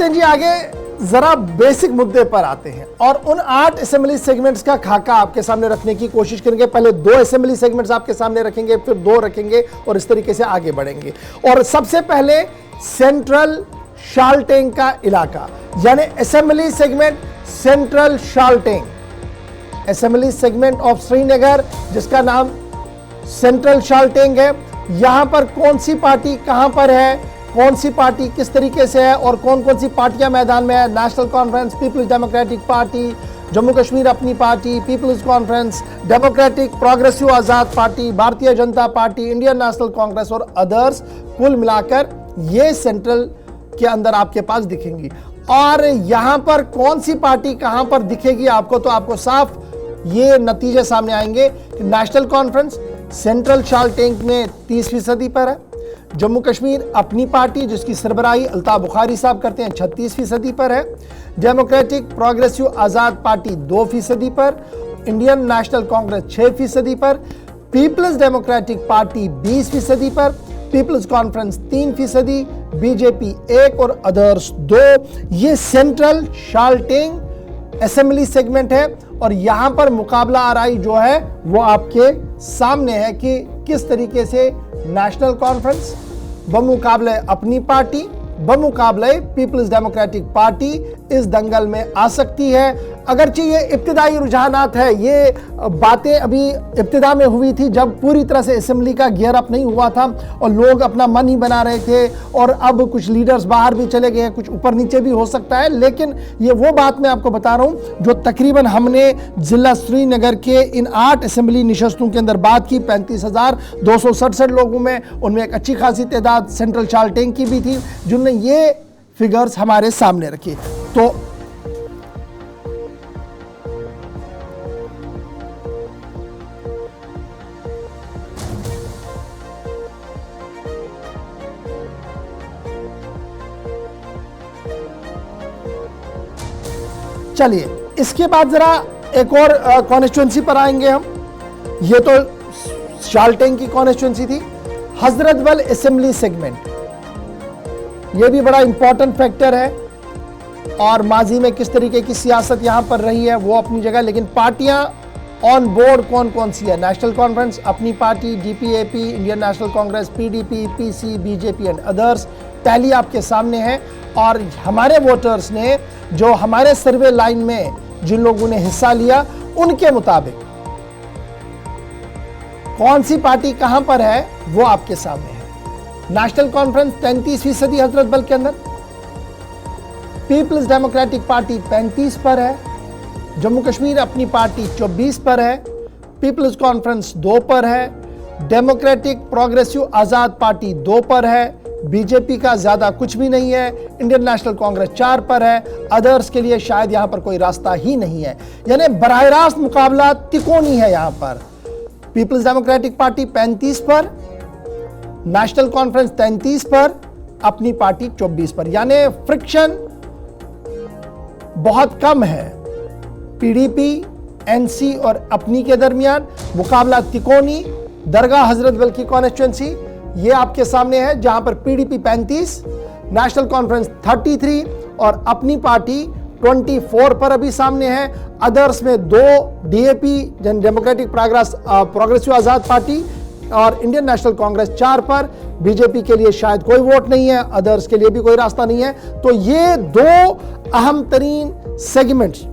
जी आगे जरा बेसिक मुद्दे पर आते हैं और उन 8 असेंबली सेगमेंट्स का खाका आपके सामने रखने की कोशिश करेंगे। पहले 2 असेंबली सेगमेंट्स आपके सामने रखेंगे, फिर 2 रखेंगे और इस तरीके से आगे बढ़ेंगे। और सबसे पहले सेंट्रल शालटेंग का इलाका, यानी assembly segment central Shalteng, assembly segment of Srinagar जिसका नाम सेंट्रल शालटेंग है। यहां पर कौन सी पार्टी कहां पर है, कौन सी पार्टी किस तरीके से है और कौन कौन सी पार्टियां मैदान में है? National Conference, People's Democratic Party, Jammu Kashmir Apni Party, People's Conference, Democratic Progressive Azad Party, Bharatiya Janata party, Indian national Congress और अदर्स, कुल मिलाकर ये सेंट्रल के अंदर आपके पास दिखेंगी। और यहां पर कौन सी पार्टी कहां पर दिखेगी आपको, तो आपको साफ ये नतीजे सामने आएंगे कि नेशनल कॉन्फ्रेंस सेंट्रल शालटेंग में 30% पर है, जम्मू कश्मीर अपनी पार्टी जिसकी सरबराही अल्ताफ बुखारी साहब करते हैं 36% पर है, डेमोक्रेटिक प्रोग्रेसिव आजाद पार्टी 2% पर, इंडियन नेशनल कांग्रेस 6% पर, पीपल्स डेमोक्रेटिक पार्टी 20% पर, पीपल्स कॉन्फ्रेंस 3%, बीजेपी 1 और अदर्स 2। ये सेंट्रल शालटेंग असेंबली सेगमेंट है और यहां पर मुकाबला आराई जो है वो आपके सामने है कि किस तरीके से नेशनल कॉन्फ्रेंस बमुकाबले अपनी पार्टी, बमुकाबले पीपल्स डेमोक्रेटिक पार्टी इस दंगल में आ सकती है। अगरचे ये इब्तिदाई रुझानात है, ये बातें अभी इब्तिदा में हुई थी जब पूरी तरह से असेंबली का गियर अप नहीं हुआ था और लोग अपना मन ही बना रहे थे, और अब कुछ लीडर्स बाहर भी चले गए हैं, कुछ ऊपर नीचे भी हो सकता है। लेकिन ये वो बात मैं आपको बता रहा हूं जो तकरीबन हमने जिला श्रीनगर के इन 8 असेंबली निशस्तों के अंदर बात की। 35,267 लोगों में उनमें एक अच्छी खासी तादाद सेंट्रल शालटेंग की भी थी जिन्होंने ये फिगर्स हमारे सामने रखे। तो चलिए इसके बाद जरा एक और कॉन्स्टिट्यूंसी पर आएंगे हम। ये तो शालटेंग की कॉन्स्टिट्यूंसी थी। हजरतबल असेंबली सेगमेंट, ये भी बड़ा इंपॉर्टेंट फैक्टर है और माजी में किस तरीके की सियासत यहां पर रही है वो अपनी जगह। लेकिन पार्टियां ऑन बोर्ड कौन कौन सी है? नेशनल कॉन्फ्रेंस अपनी party, DPAP, Indian national Congress, PDP, PC, BJP and others tally आपके सामने है। और हमारे वोटर्स ने जो हमारे सर्वे लाइन में जिन लोगों ने हिस्सा लिया उनके मुताबिक कौन सी पार्टी कहां पर है वो आपके सामने है। नेशनल कॉन्फ्रेंस 33% हजरतबल के अंदर, पीपल्स डेमोक्रेटिक पार्टी 35 पर है, जम्मू कश्मीर अपनी पार्टी 24 पर है, पीपल्स कॉन्फ्रेंस 2 पर है, डेमोक्रेटिक प्रोग्रेसिव आजाद पार्टी 2 पर है, बीजेपी का ज्यादा कुछ भी नहीं है, इंडियन नेशनल कांग्रेस 4 पर है, अदर्स के लिए शायद यहां पर कोई रास्ता ही नहीं है। यानी बराह रास्त मुकाबला तिकोनी है। यहां पर पीपल्स डेमोक्रेटिक पार्टी 35 पर, नेशनल कॉन्फ्रेंस 33 पर, अपनी पार्टी 24 पर, यानी फ्रिक्शन बहुत कम है पीडीपी, एनसी और अपनी के दरमियान। मुकाबला तिकोनी। दरगाह हजरतबल की कॉन्स्टिट्यूंसी ये आपके सामने है जहां पर पीडीपी 35, नेशनल कॉन्फ्रेंस 33 और अपनी पार्टी 24 पर अभी सामने है। अदर्स में 2 DAP democratic Progressive Azad party और इंडियन नेशनल कांग्रेस 4 पर। बीजेपी के लिए शायद कोई वोट नहीं है, अदर्स के लिए भी कोई रास्ता नहीं है। तो ये 2 अहम तरीन सेगमेंट्स